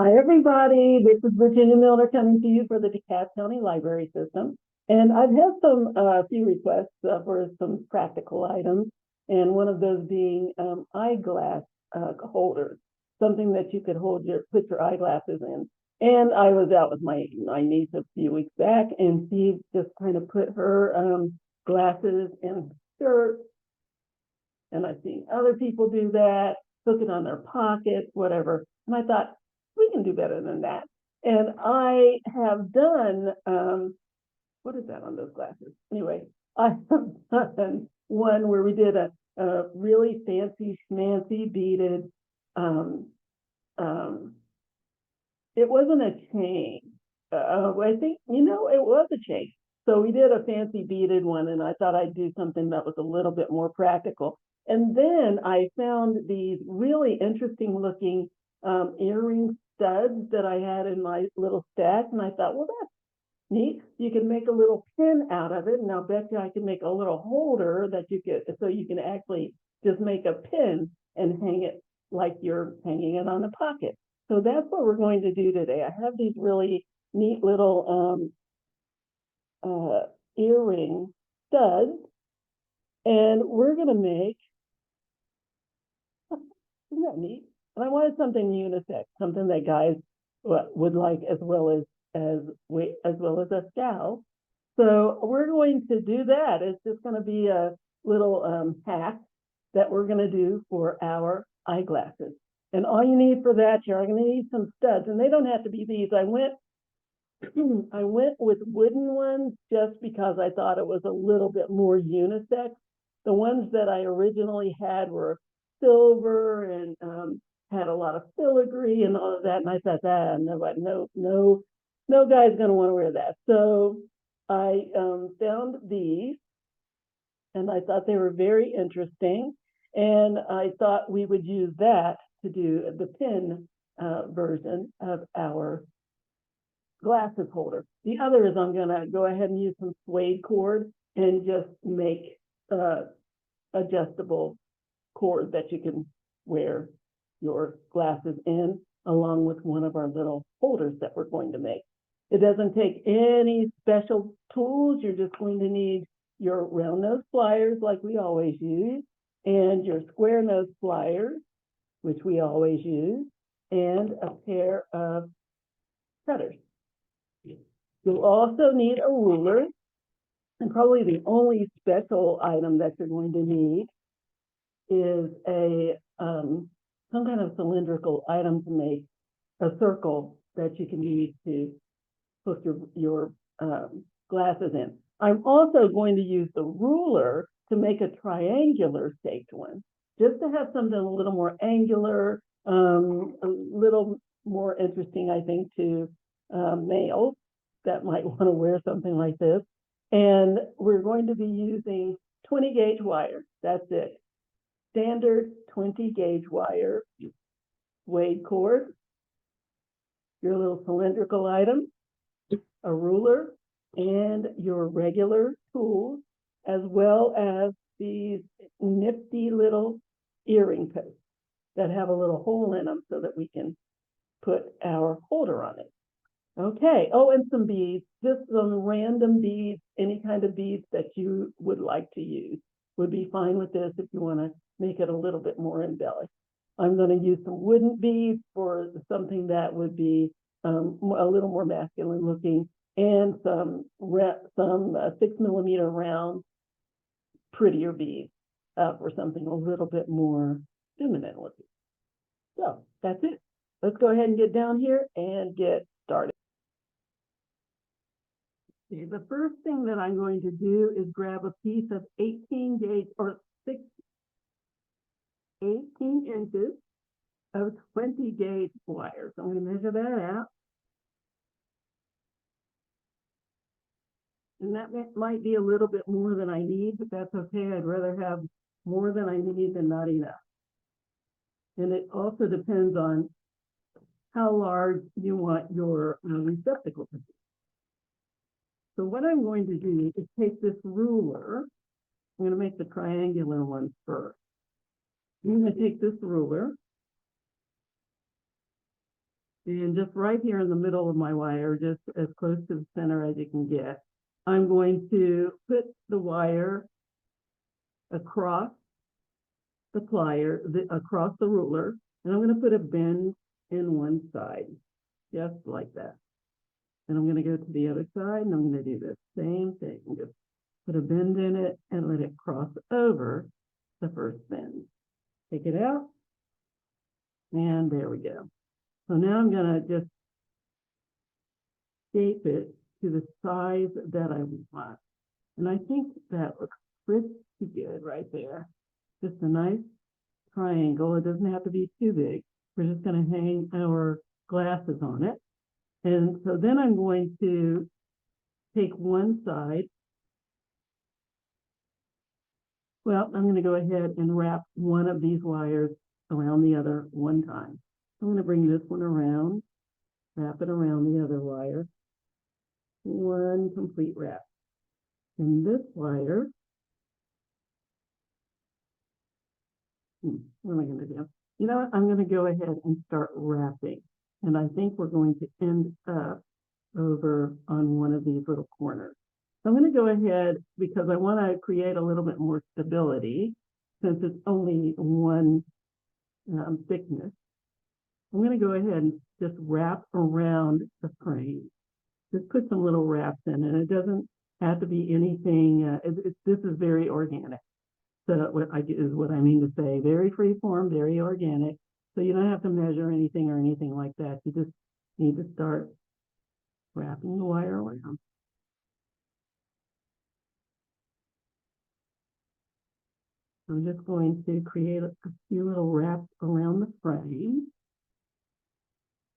Hi, everybody. This is Virginia Miller coming to you for the DeKalb County Library System. And I've had some few requests for some practical items, and one of those being eyeglass holders, something that you could put your eyeglasses in. And I was out with my niece a few weeks back, and she just kind of put her glasses in skirt, and I've seen other people do that, hook it on their pockets, whatever. And I thought, we can do better than that. And I have done, what is that on those glasses? Anyway, I have done one where we did a really fancy schmancy beaded, it wasn't a chain. I think, it was a chain. So we did a fancy beaded one, and I thought I'd do something that was a little bit more practical. And then I found these really interesting looking earring studs that I had in my little stash, and I thought, well, that's neat. You can make a little pin out of it, and I'll bet you I can make a little holder that you could, so you can actually just make a pin and hang it like you're hanging it on a pocket. So that's what we're going to do today. I have these really neat little earring studs, and we're going to make, isn't that neat? And I wanted something unisex, something that guys would like as well as a gal. So we're going to do that. It's just going to be a little hack that we're going to do for our eyeglasses. And all you need for that, you're going to need some studs, and they don't have to be these. I went with wooden ones just because I thought it was a little bit more unisex. The ones that I originally had were silver and had a lot of filigree and all of that, and I thought, no guy's going to want to wear that. So I found these, and I thought they were very interesting, and I thought we would use that to do the pin version of our glasses holder. The other is I'm going to go ahead and use some suede cord and just make adjustable cord that you can wear your glasses in, along with one of our little holders that we're going to make. It doesn't take any special tools. You're just going to need your round nose pliers like we always use, and your square nose pliers, which we always use, and a pair of cutters. You'll also need a ruler, and probably the only special item that you're going to need is a some kind of cylindrical item to make a circle that you can use to hook your glasses in. I'm also going to use the ruler to make a triangular shaped one, just to have something a little more angular, a little more interesting, I think, to males that might want to wear something like this. And we're going to be using 20 gauge wire. That's it. Standard 20 gauge wire, suede cord, your little cylindrical item, a ruler, and your regular tools, as well as these nifty little earring posts that have a little hole in them so that we can put our holder on it. Okay. Oh, and some beads, just some random beads, any kind of beads that you would like to use would be fine with this if you want to make it a little bit more embellished. I'm going to use some wooden beads for something that would be a little more masculine looking, and some 6mm round, prettier beads for something a little bit more feminine looking. So that's it. Let's go ahead and get down here and get started. Okay, the first thing that I'm going to do is grab a piece of 18 gauge or 18 inches of 20 gauge wire. So I'm going to measure that out. And that might be a little bit more than I need, but that's okay. I'd rather have more than I need than not enough. And it also depends on how large you want your receptacle to be. So what I'm going to do is take this ruler. I'm going to make the triangular one first. I'm going to take this ruler And just right here in the middle of my wire, just as close to the center as you can get, I'm going to put the wire across the plier, across the ruler, and I'm going to put a bend in one side, just like that. And I'm going to go to the other side, and I'm going to do the same thing. Just put a bend in it and let it cross over the first bend. Take it out, and there we go. So now I'm going to just shape it to the size that I want. And I think that looks pretty good right there. Just a nice triangle. It doesn't have to be too big. We're just going to hang our glasses on it. And so then I'm going to take one side. Well, I'm going to go ahead and wrap one of these wires around the other one time. I'm going to bring this one around, wrap it around the other wire. One complete wrap. And this wire, what am I going to do? You know what? I'm going to go ahead and start wrapping. And I think we're going to end up over on one of these little corners. So I'm going to go ahead, because I want to create a little bit more stability, since it's only one thickness. I'm going to go ahead and just wrap around the frame. Just put some little wraps in, and it doesn't have to be anything. This is very organic. So what I mean to say, very free form, very organic. So you don't have to measure anything or anything like that. You just need to start wrapping the wire around. I'm just going to create a few little wraps around the frame.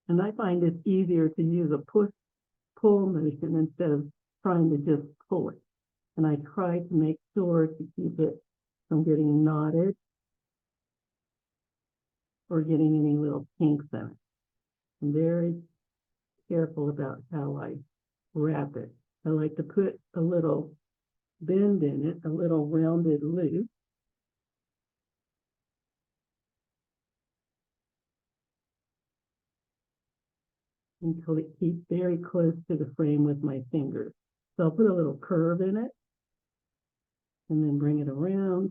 And I find it's easier to use a push-pull motion instead of trying to just pull it. And I try to make sure to keep it from getting knotted or getting any little kinks in it. I'm very careful about how I wrap it. I like to put a little bend in it, a little rounded loop. Until it keeps very close to the frame with my fingers. So I'll put a little curve in it and then bring it around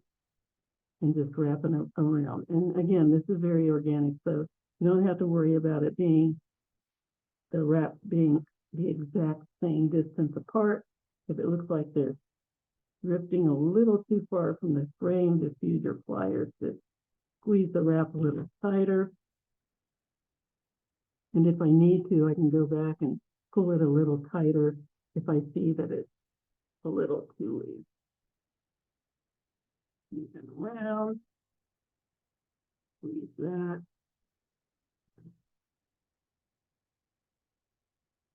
and just wrap it around. And again, this is very organic, so you don't have to worry about it being, the wrap being the exact same distance apart. If it looks like they're drifting a little too far from the frame, just use your pliers to squeeze the wrap a little tighter. And if I need to, I can go back and pull it a little tighter if I see that it's a little too loose. Move it around, squeeze that.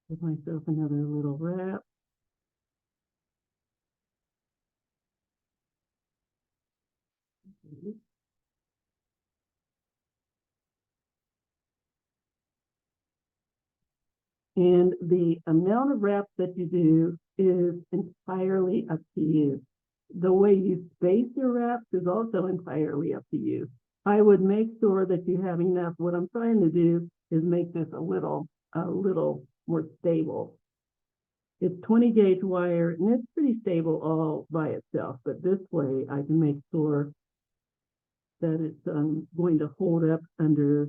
Give myself another little wrap. And the amount of wraps that you do is entirely up to you. The way you space your wraps is also entirely up to you. I would make sure that you have enough. What I'm trying to do is make this a little more stable. It's 20 gauge wire, and it's pretty stable all by itself, but this way I can make sure that it's going to hold up under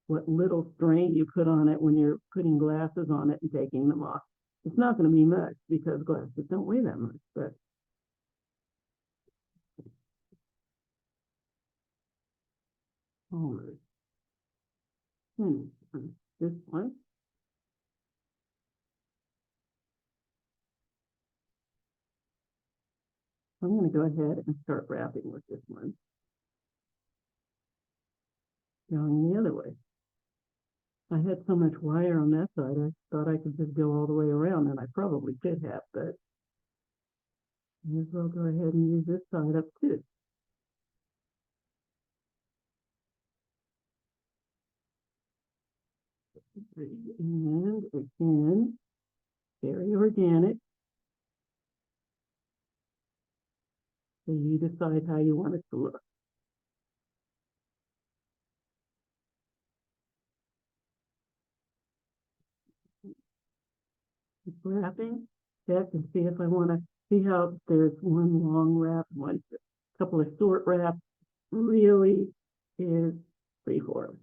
what little strain you put on it when you're putting glasses on it and taking them off. It's not going to be much because glasses don't weigh that much, but almost. This one. I'm going to go ahead and start wrapping with this one. Going the other way. I had so much wire on that side, I thought I could just go all the way around, and I probably could have, but I may as well go ahead and use this side up too. And again, very organic. So you decide how you want it to look. Just wrapping, check and see if I want to see how there's one long wrap, one couple of short wraps. Really is freeform.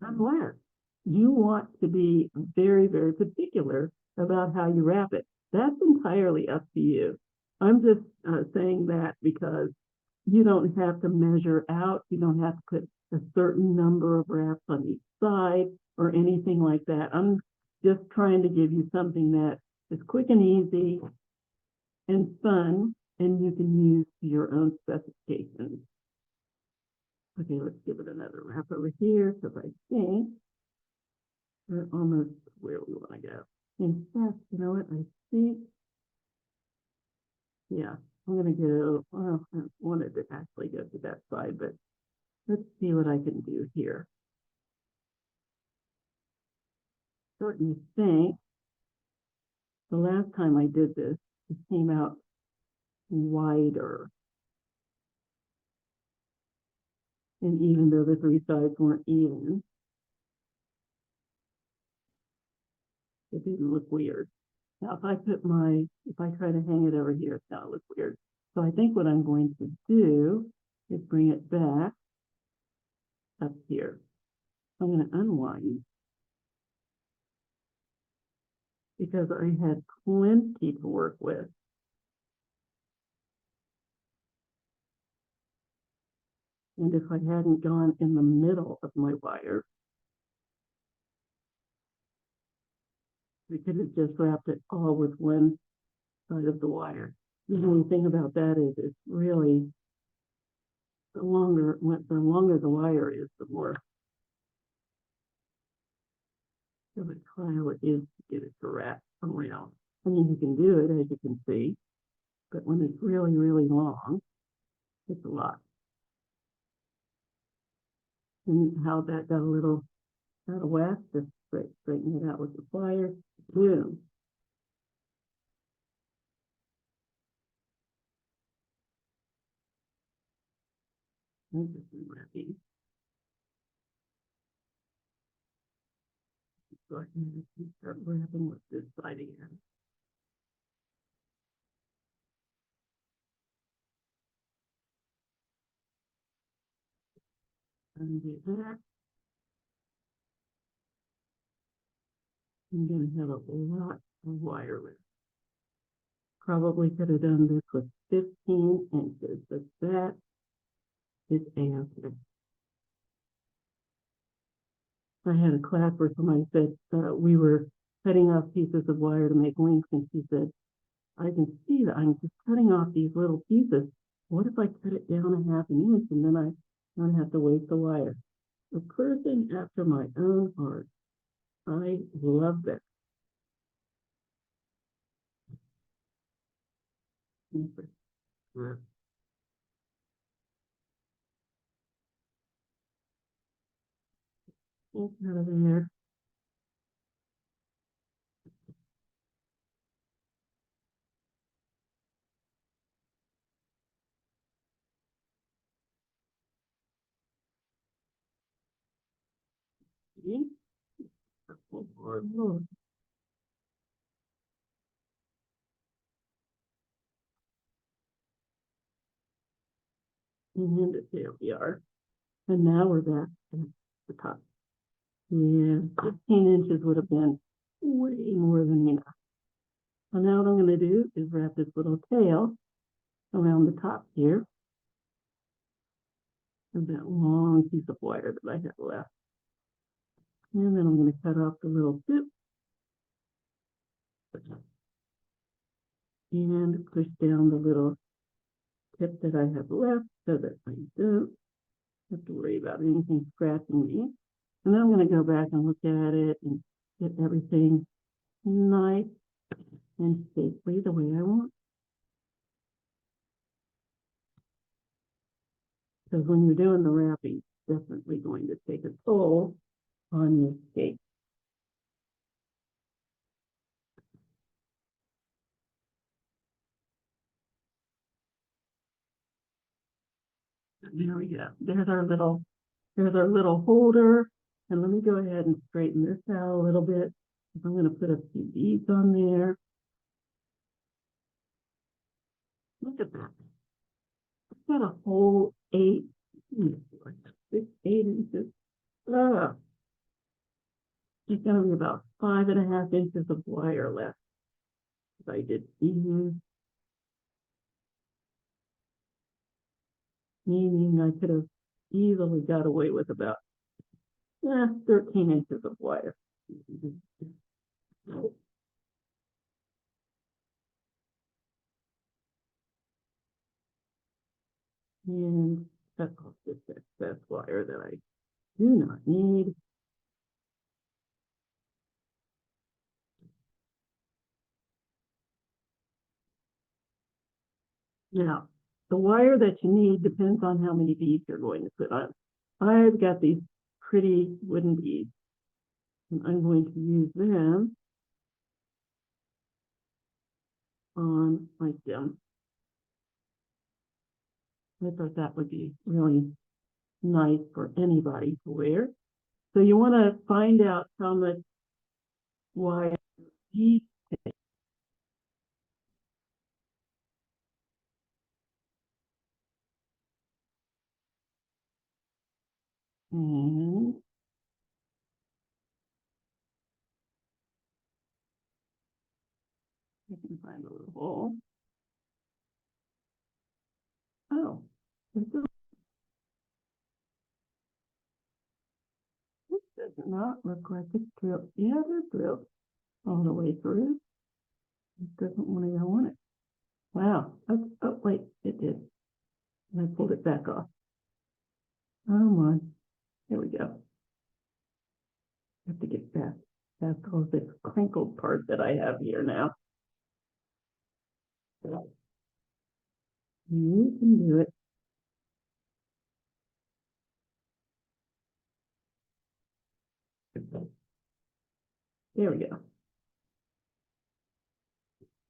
Unless you want to be very, very particular about how you wrap it. That's entirely up to you. I'm just saying that because you don't have to measure out, you don't have to put a certain number of wraps on each side or anything like that. I'm just trying to give you something that is quick and easy and fun, and you can use to your own specifications. Okay, let's give it another wrap over here because I think we're almost where we want to go. In fact, you know what? I think, yeah, I'm going to go, well, I wanted to actually go to that side, but let's see what I can do here. Starting to think, the last time I did this, it came out wider. And even though the three sides weren't even, it didn't look weird. Now, if I try to hang it over here, it's going to look weird. So I think what I'm going to do is bring it back up here. I'm going to unwind because I had plenty to work with. And if I hadn't gone in the middle of my wire, we could have just wrapped it all with one side of the wire. The only thing about that is it's really, the longer the wire is, the more of a trial it is to get it to wrap around. I mean, you can do it, as you can see, but when it's really, really long, it's a lot. And how that got a little out of whack, just straighten it out with the pliers. Boom. Interesting wrapping. So I can start wrapping with this side again. Undo that. I'm going to have a lot of wire left. Probably could have done this with 15 inches, but that is answered. I had a class where somebody said we were cutting off pieces of wire to make links, and she said, I can see that I'm just cutting off these little pieces. What if I cut it down a half an inch and then I don't have to waste the wire? A person after my own heart. I love that. Out of there. See? Oh, Lord. And there we are. And now we're back at the top. Yeah, 15 inches would have been way more than enough. So now what I'm going to do is wrap this little tail around the top here of that long piece of wire that I have left. And then I'm going to cut off the little tip and push down the little tip that I have left so that I don't have to worry about anything scratching me. And then I'm going to go back and look at it and get everything nice and shapely the way I want. Because when you're doing the wrapping, it's definitely going to take a toll on your cake. There we go. There's our little holder. And let me go ahead and straighten this out a little bit. I'm going to put a few beads on there. Look at that. I've got a whole 8 inches. Ah, it's going to be about 5.5 inches of wire left. If I did even, meaning I could have easily got away with about 13 inches of wire. And cut off this excess wire that I do not need. Now, the wire that you need depends on how many beads you're going to put on. I've got these pretty wooden beads, and I'm going to use them on my stem. I thought that would be really nice for anybody to wear. So you want to find out how much wire beads take. And I can find a little hole. Oh, this does not look like it's drilled. Yeah, it is drilled all the way through. It doesn't want to go on it. Wow. Oh, wait, it did. And I pulled it back off. Oh my. There we go. I have to get back past all this crinkled part that I have here now. You can do it. There we go.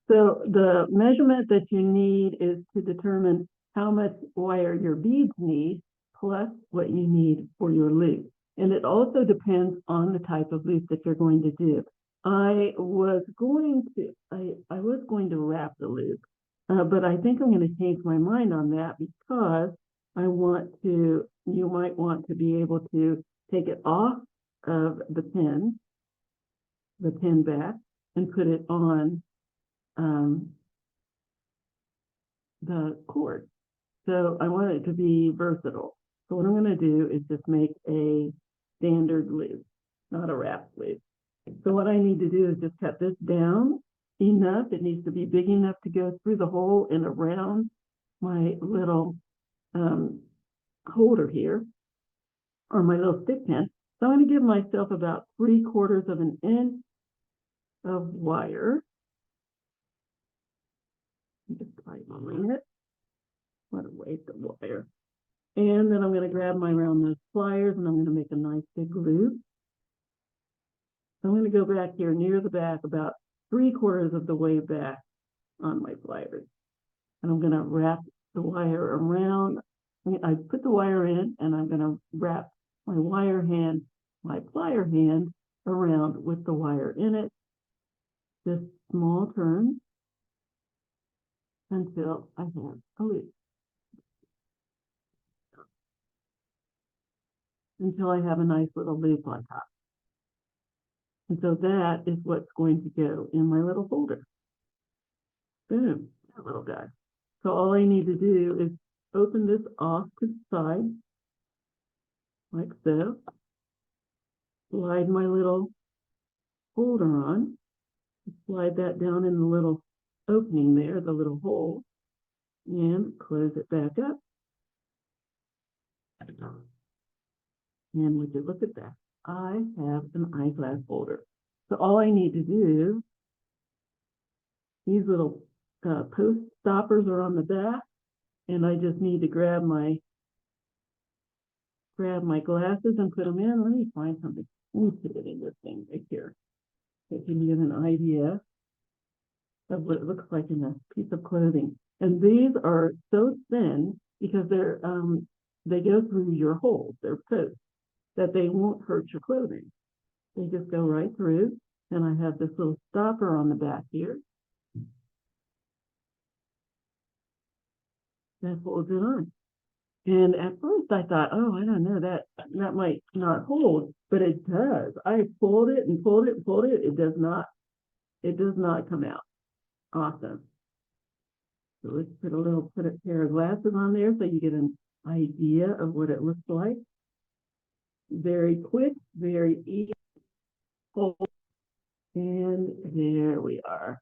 So the measurement that you need is to determine how much wire your beads need plus what you need for your loop. And it also depends on the type of loop that you're going to do. I was going to wrap the loop, but I think I'm going to change my mind on that because you might want to be able to take it off of the pin back, and put it on the cord. So I want it to be versatile. So what I'm going to do is just make a standard loop, not a wrap loop. So what I need to do is just cut this down enough. It needs to be big enough to go through the hole and around my little holder here, or my little stick pin. So I'm going to give myself about 3/4 of an inch of wire. Just tightening it. What a waste of wire. And then I'm going to grab my round nose pliers and I'm going to make a nice big loop. So I'm going to go back here near the back, about 3/4 of the way back on my pliers. And I'm going to wrap the wire around. I put the wire in and I'm going to wrap my plier hand around with the wire in it. Just small turns until I have a loop. Until I have a nice little loop on top. And so that is what's going to go in my little holder. Boom, that little guy. So all I need to do is open this off to the side, like so. Slide my little holder on. Slide that down in the little opening there, the little hole, and close it back up. And would you look at that? I have an eyeglass holder. So all I need to do, these little post stoppers are on the back, and I just need to grab my glasses and put them in. Let me find something. Let me put it in this thing right here. So you can get an idea of what it looks like in a piece of clothing. And these are so thin because they go through your holes. They're posts. that they won't hurt your clothing. They just go right through, and I have this little stopper on the back here that holds it on. And at first I thought, oh, I don't know, that might not hold, but it does. I pulled it and pulled it and pulled it. It does not come out. Awesome. So let's put a pair of glasses on there so you get an idea of what it looks like. Very quick, very easy. Hold. And there we are.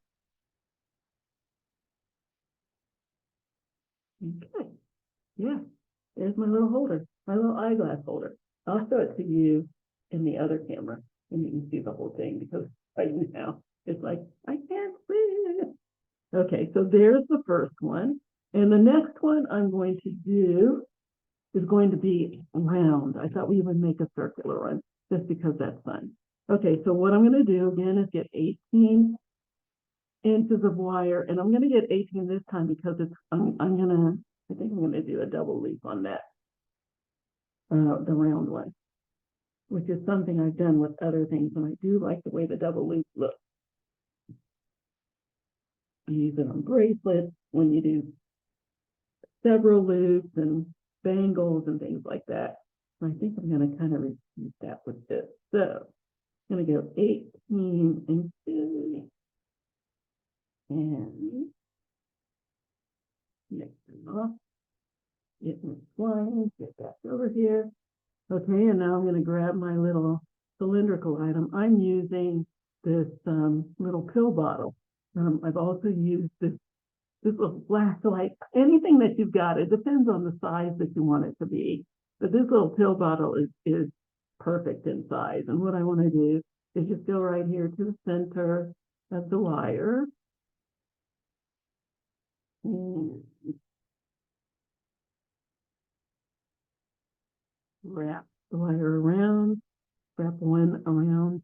Okay. Yeah. There's my little holder, my little eyeglass holder. I'll show it to you in the other camera, and you can see the whole thing, because right now it's like, I can't see it. Okay, so there's the first one. And the next one I'm going to do is going to be round. I thought we would make a circular one just because that's fun. Okay, so what I'm going to do again is get 18 inches of wire, and I'm going to get 18 this time because I think I'm going to do a double loop on that, the round one, which is something I've done with other things, and I do like the way the double loop looks. You use it on bracelets when you do several loops and bangles and things like that. And I think I'm going to kind of repeat that with this. So I'm going to go 18 inches and next it off. Get my twine, get back over here. Okay, and now I'm going to grab my little cylindrical item. I'm using this little pill bottle. I've also used this little flashlight, anything that you've got. It depends on the size that you want it to be. But this little pill bottle is perfect in size. And what I want to do is just go right here to the center of the wire. And wrap the wire around, wrap one around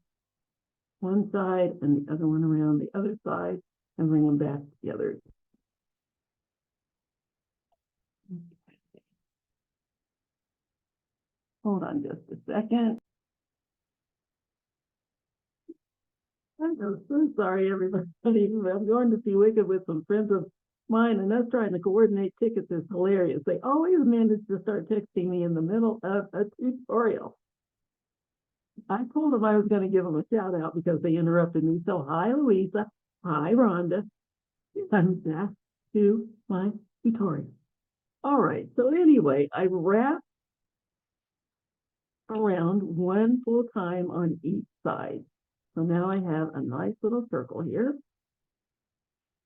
one side and the other one around the other side, and bring them back together. Hold on just a second. I'm so sorry, everybody. I'm going to see Wicked with some friends of mine, and us trying to coordinate tickets is hilarious. They always manage to start texting me in the middle of a tutorial. I told them I was going to give them a shout out because they interrupted me. So hi, Louisa. Hi, Rhonda. I'm back to my tutorial. All right. So anyway, I wrap around one full time on each side. So now I have a nice little circle here.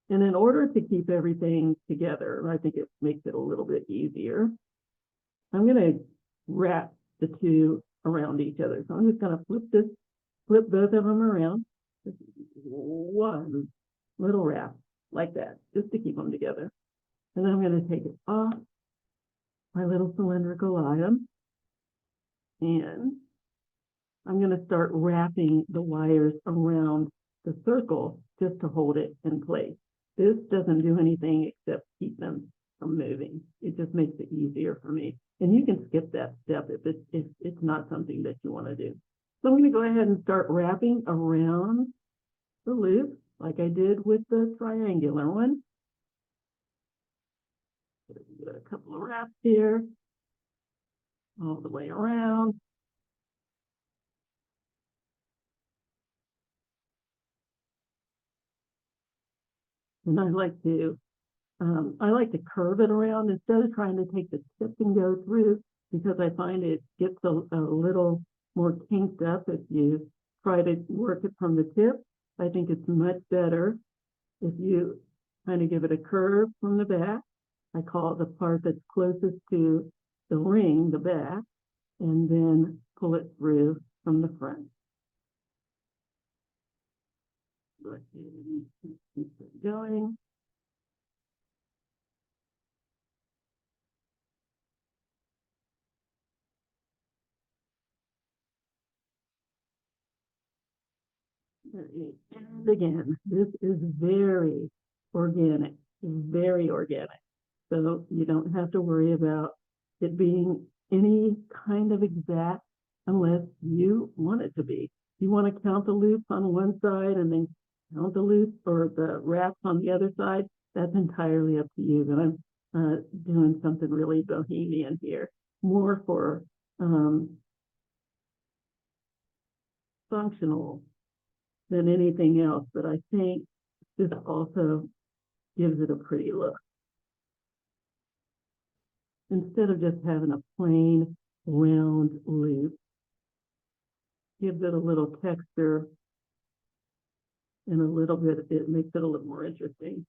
And in order to keep everything together, I think it makes it a little bit easier, I'm going to wrap the two around each other. So I'm just going to flip both of them around. Just one little wrap like that, just to keep them together. And then I'm going to take it off my little cylindrical item, and I'm going to start wrapping the wires around the circle just to hold it in place. This doesn't do anything except keep them from moving. It just makes it easier for me. And you can skip that step if it's not something that you want to do. So I'm going to go ahead and start wrapping around the loop like I did with the triangular one. Get a couple of wraps here, all the way around. And I like to curve it around instead of trying to take the tip and go through, because I find it gets a little more kinked up if you try to work it from the tip. I think it's much better if you kind of give it a curve from the back. I call it the part that's closest to the ring, the back, and then pull it through from the front. Keep it going. And again, this is very organic, very organic. So you don't have to worry about it being any kind of exact unless you want it to be. You want to count the loops on one side and then count the loops or the wraps on the other side. That's entirely up to you. But I'm doing something really bohemian here, more for functional than anything else. But I think this also gives it a pretty look. Instead of just having a plain round loop, gives it a little texture and a little bit, it makes it a little more interesting.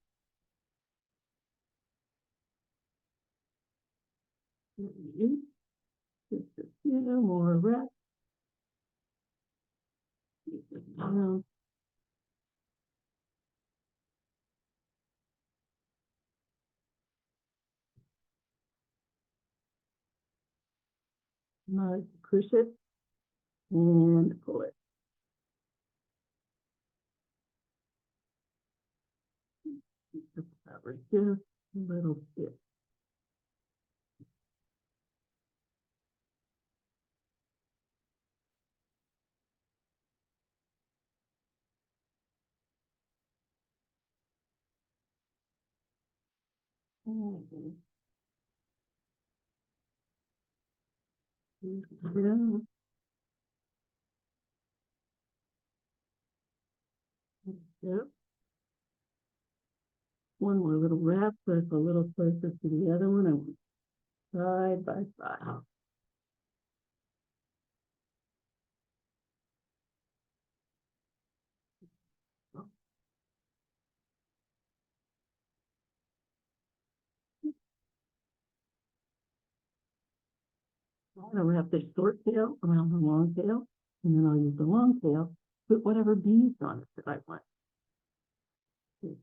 Just a few more wraps. Now push it and pull it. Cover just a little bit. Yep. One more little wrap, so it's a little closer to the other one. I want side by side. I'm going to wrap this short tail around the long tail, and then I'll use the long tail, put whatever beads on it that I want.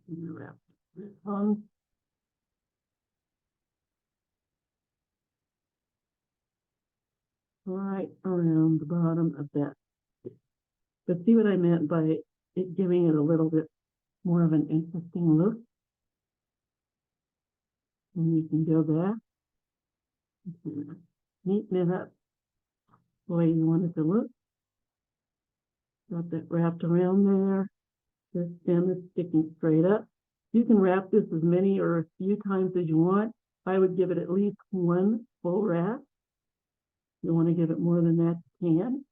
Wrap this on. Right around the bottom of that. But see what I meant by it giving it a little bit more of an interesting look? And you can go back, neaten it up the way you want it to look. Got that wrapped around there. This stem is sticking straight up. You can wrap this as many or a few times as you want. I would give it at least one full wrap. If you want to give it more than that, you can.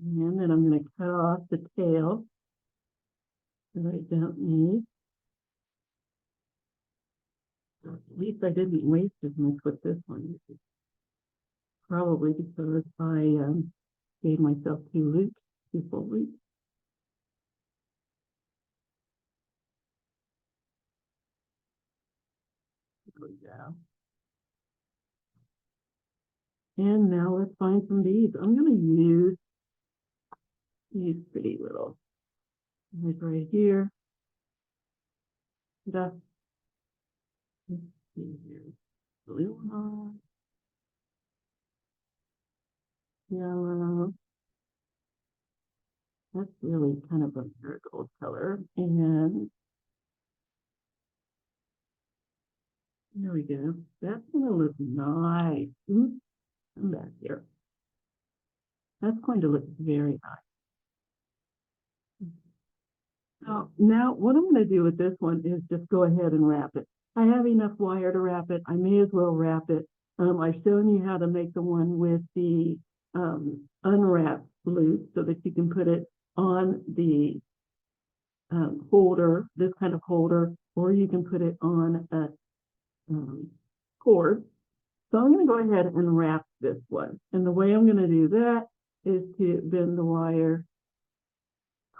And then I'm going to cut off the tail that I don't need. At least I didn't waste as much with this one. Probably because I gave myself two full loops. There we go. And now let's find some beads. I'm going to use these pretty little, like right here. Let's see here. Blue one, yellow. That's really kind of a marigold color. And there we go. That's going to look nice. Oops, come back here. That's going to look very nice. Now what I'm going to do with this one is just go ahead and wrap it. I have enough wire to wrap it. I may as well wrap it. I've shown you how to make the one with the unwrapped loop so that you can put it on the holder, this kind of holder, or you can put it on a cord. So I'm going to go ahead and wrap this one. And the way I'm going to do that is to bend the wire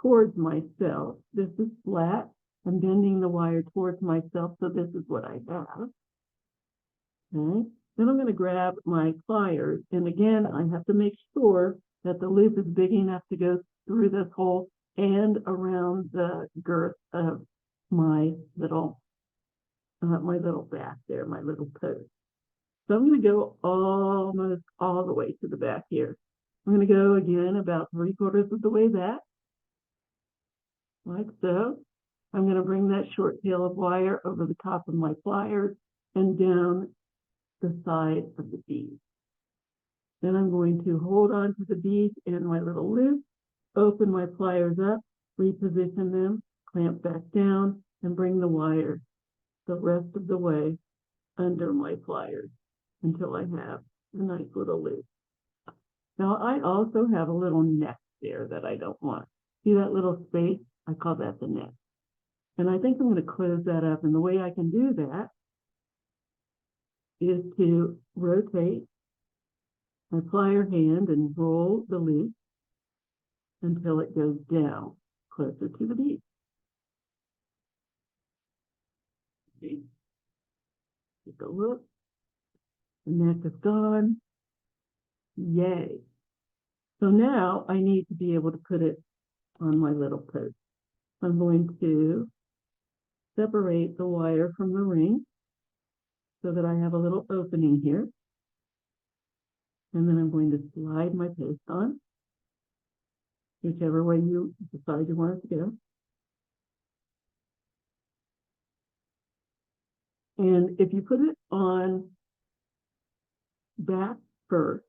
towards myself. This is flat. I'm bending the wire towards myself, so this is what I have. Okay. Then I'm going to grab my pliers, and again, I have to make sure that the loop is big enough to go through this hole and around the girth of my little back there, my little post. So I'm going to go almost all the way to the back here. I'm going to go again about 3/4 of the way back, like so. I'm going to bring that short tail of wire over the top of my pliers and down the side of the bead. Then I'm going to hold on to the bead and my little loop, open my pliers up, reposition them, clamp back down, and bring the wire the rest of the way under my pliers until I have a nice little loop. Now I also have a little neck there that I don't want. See that little space? I call that the neck. And I think I'm going to close that up. And the way I can do that is to rotate my plier hand and roll the loop until it goes down closer to the bead. Okay. Take a look. The neck is gone. Yay. So now I need to be able to put it on my little post. I'm going to separate the wire from the ring so that I have a little opening here. And then I'm going to slide my post on, whichever way you decide you want it to go. And if you put it on back first,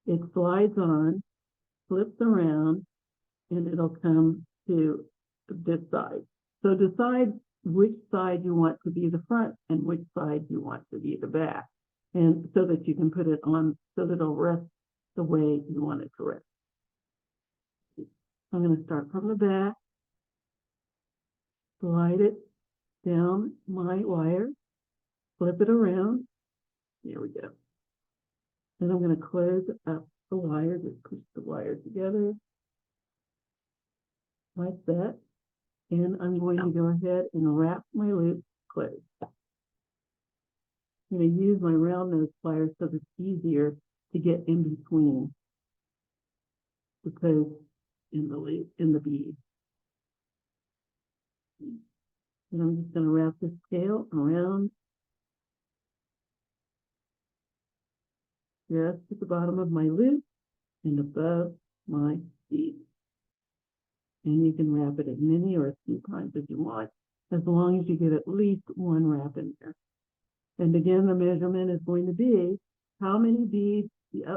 it slides on, flips around, and it'll come to this side. So decide which side you want to be the front and which side you want to be the back, and so that you can put it on so that it'll rest the way you want it to rest. I'm going to start from the back, slide it down my wire, flip it around. There we go. Then I'm going to close up the wire, just push the wire together like that. And I'm going to go ahead and wrap my loop closed. I'm going to use my round nose pliers so it's easier to get in between the post in the loop, in the bead. And I'm just going to wrap this tail around just at the bottom of my loop and above my bead. And you can wrap it as many or as few times as you want, as long as you get at least one wrap in there. And again, the measurement is going to be how many beads,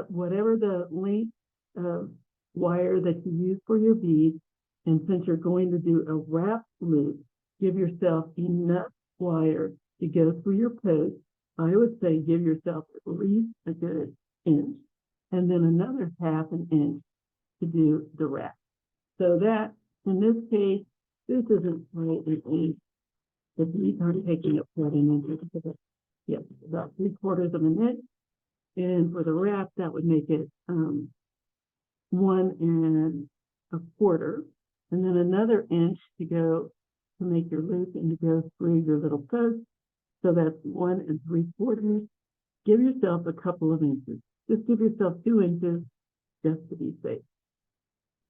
whatever the length of wire that you use for your bead. And since you're going to do a wrap loop, give yourself enough wire to go through your post. I would say give yourself at least a good inch, and then another ½ an inch to do the wrap. So that, in this case, this isn't quite an inch. The beads aren't taking up 14 inches. Yep, about 3/4 of an inch. And for the wrap, that would make it 1 1/4, and then another inch to go to make your loop and to go through your little post. So that's 1 3/4. Give yourself a couple of inches. Just give yourself 2 inches just to be safe.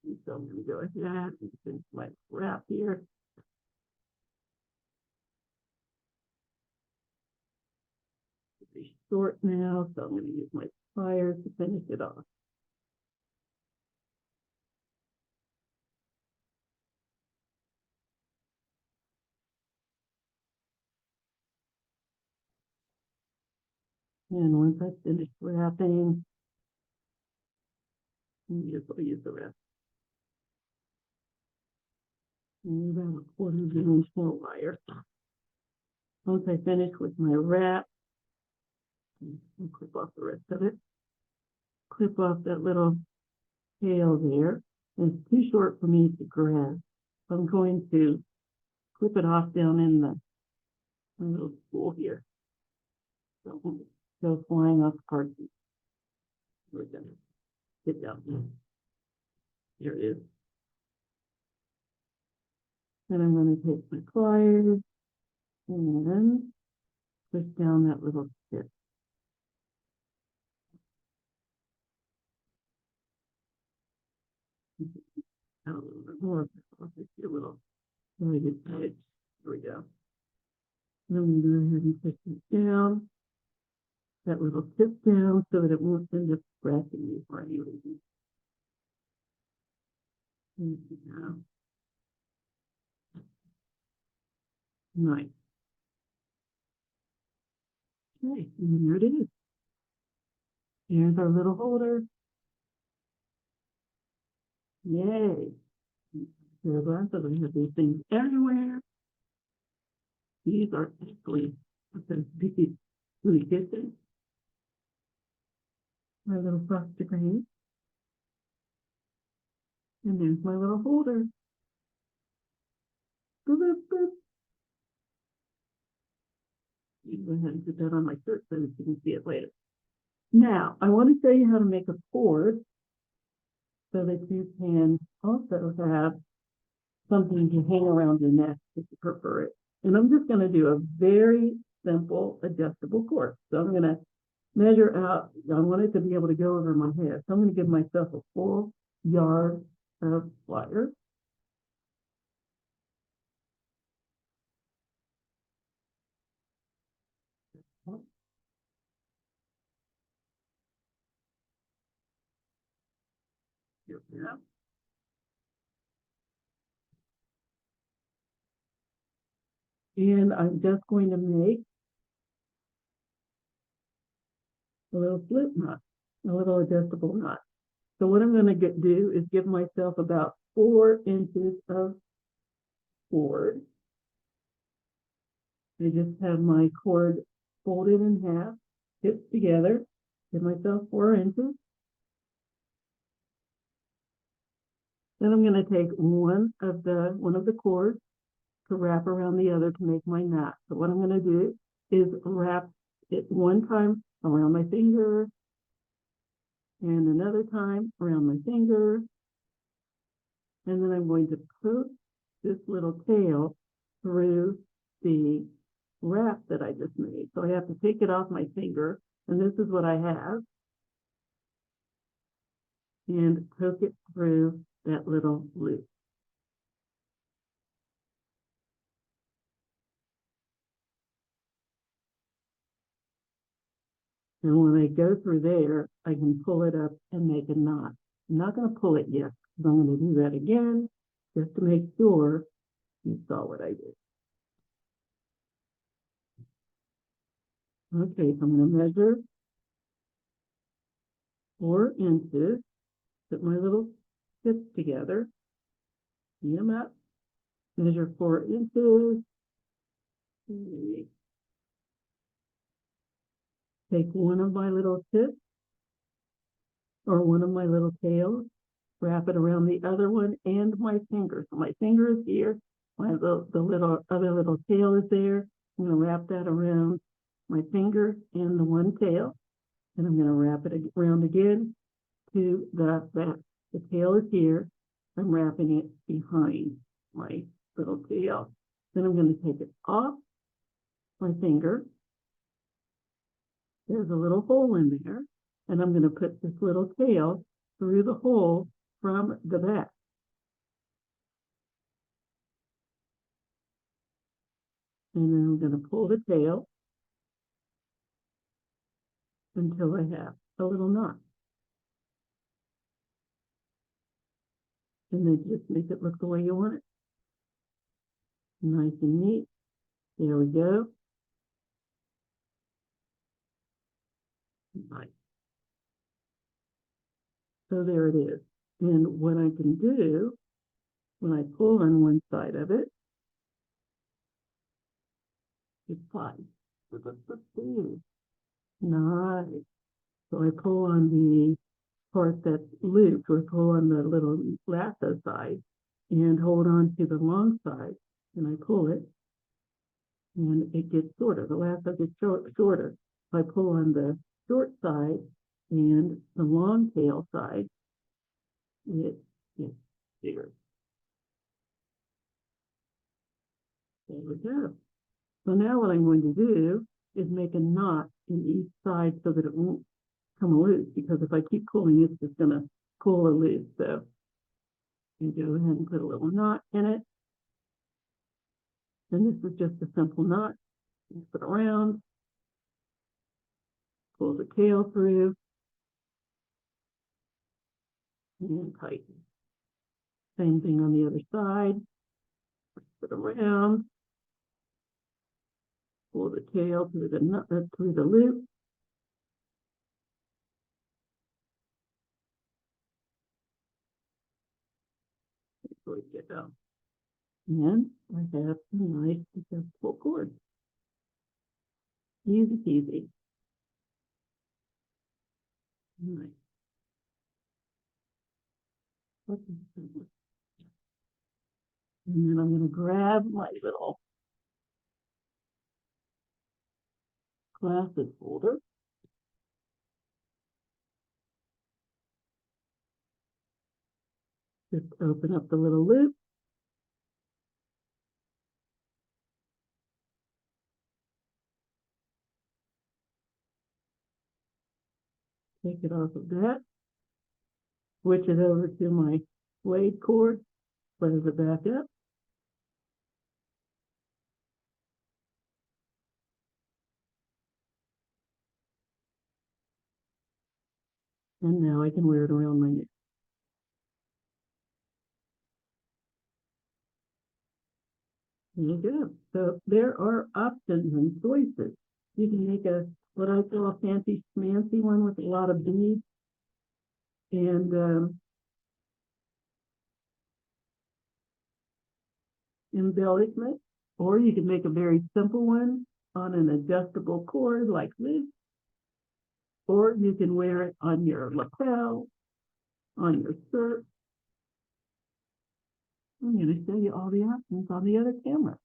And so I'm going to go ahead and finish my wrap here. It's pretty short now, so I'm going to use my pliers to finish it off. And once I finish wrapping, I'll use the rest. And about 1/4 of an inch more wire. Once I finish with my wrap, I'll clip off the rest of it. Clip off that little tail there. And it's too short for me to grab. So I'm going to clip it off down in the little spool here. So it won't go flying off the card. We're going to get down there. Here it is. Then I'm going to take my pliers and push down that little tip. A little bit more. I'll take a little ragged edge. Here we go. And I'm going to go ahead and push it down, that little tip down, so that it won't end up scratching you for any reason. Nice. Okay, and here it is. Here's our little holder. Yay. Here glasses. I have these things everywhere. These are actually these really good. My little frosted grain. And there's my little holder. Boop, boop. You can go ahead and put that on my shirt so that you can see it later. Now, I want to show you how to make a cord so that you can also have something to hang around your neck if you prefer it. And I'm just going to do a very simple adjustable cord. So I'm going to measure out, I want it to be able to go over my head. So I'm going to give myself a full yard of wire. Here we go. And I'm just going to make a little slip knot, a little adjustable knot. So what I'm going to do is give myself about 4 inches of cord. I just have my cord folded in half, stitched together, give myself 4 inches. Then I'm going to take one of the cords to wrap around the other to make my knot. So what I'm going to do is wrap it one time around my finger and another time around my finger. And then I'm going to put this little tail through the wrap that I just made. So I have to take it off my finger, and this is what I have, and poke it through that little loop. And when I go through there, I can pull it up and make a knot. I'm not going to pull it yet, because I'm going to do that again, just to make sure you saw what I did. Okay, so I'm going to measure 4 inches, put my little tips together, see them up, measure 4 inches, take one of my little tips, or one of my little tails, wrap it around the other one and my finger. So my finger is here, the other little tail is there. I'm going to wrap that around my finger and the one tail, and I'm going to wrap it around again to the back. The tail is here. I'm wrapping it behind my little tail. Then I'm going to take it off my finger. There's a little hole in there, and I'm going to put this little tail through the hole from the back. And then I'm going to pull the tail until I have a little knot. And then just make it look the way you want it. Nice and neat. There we go. Nice. So there it is. And what I can do, when I pull on one side of it, it's fine. Nice. So I pull on the part that's looped, or pull on the little lasso side and hold on to the long side, and I pull it, and it gets shorter. The lasso gets shorter. If I pull on the short side and the long tail side, it gets bigger. There we go. So now what I'm going to do is make a knot in each side so that it won't come loose, because if I keep pulling, it's just going to pull or loose. So you go ahead and put a little knot in it. And this is just a simple knot. You put it around, pull the tail through, and tighten. Same thing on the other side. Put it around, pull the tail through the loop. Before we get down. And I have a nice adjustable cord. Easy peasy. All right. And then I'm going to grab my little glasses holder. Just open up the little loop. Take it off of that. Switch it over to my suede cord. Close it back up. And now I can wear it around my neck. There you go. So there are options and choices. You can make what I call a fancy schmancy one with a lot of beads and embellishment, or you can make a very simple one on an adjustable cord like this, or you can wear it on your lapel, on your shirt. I'm going to show you all the options on the other camera.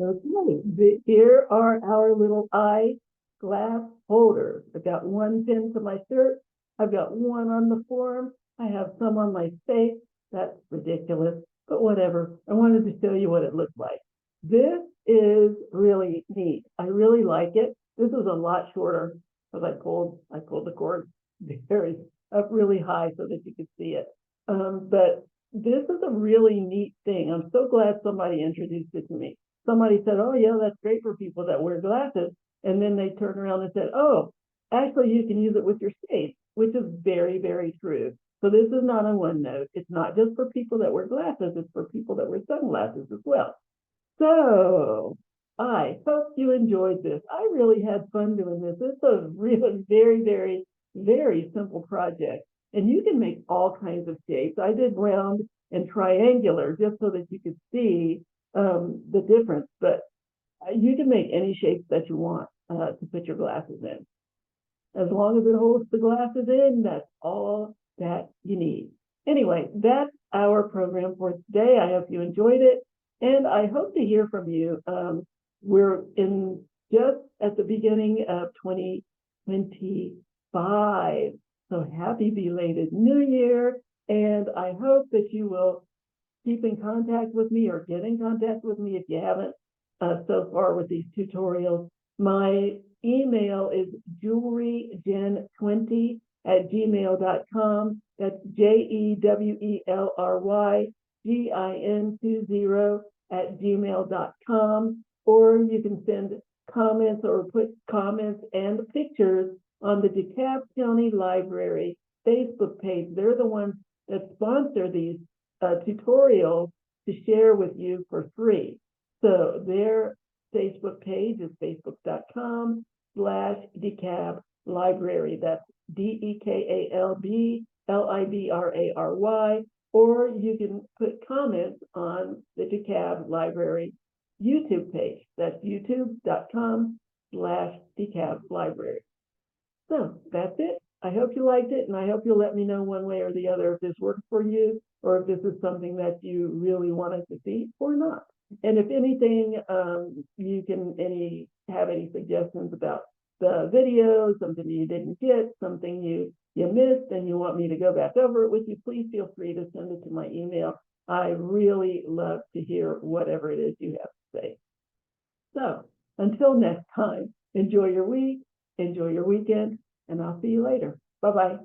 Okay, here are our little eyeglass holders. I've got one pinned to my shirt. I've got one on the forearm. I have some on my face. That's ridiculous, but whatever. I wanted to show you what it looks like. This is really neat. I really like it. This is a lot shorter because I pulled the cord very up really high so that you could see it. But this is a really neat thing. I'm so glad somebody introduced it to me. Somebody said, oh yeah, that's great for people that wear glasses. And then they turned around and said, oh, actually you can use it with your shades, which is very, very true. So this is not a one note. It's not just for people that wear glasses. It's for people that wear sunglasses as well. So I hope you enjoyed this. I really had fun doing this. It's a really very, very, very simple project. And you can make all kinds of shapes. I did round and triangular just so that you could see the difference. But you can make any shapes that you want to put your glasses in. As long as it holds the glasses in, that's all that you need. Anyway, that's our program for today. I hope you enjoyed it, and I hope to hear from you. We're in just at the beginning of 2025, so happy belated New Year, and I hope that you will keep in contact with me or get in contact with me if you haven't so far with these tutorials. My email is jewelrygen20@gmail.com. That's JEWELRYGIN20@gmail.com. Or you can send comments or put comments and pictures on the DeKalb County Library Facebook page. They're the ones that sponsor these tutorials to share with you for free. So their Facebook page is facebook.com/DeKalb Library. That's DeKalb Library. Or you can put comments on the DeKalb Library YouTube page. That's youtube.com/DeKalb Library. So that's it. I hope you liked it, and I hope you'll let me know one way or the other if this works for you, or if this is something that you really wanted to see or not. And if anything, you can have any suggestions about the video, something you didn't get, something you missed, and you want me to go back over it with you, please feel free to send it to my email. I really love to hear whatever it is you have to say. So until next time, enjoy your week, enjoy your weekend, and I'll see you later. Bye-bye.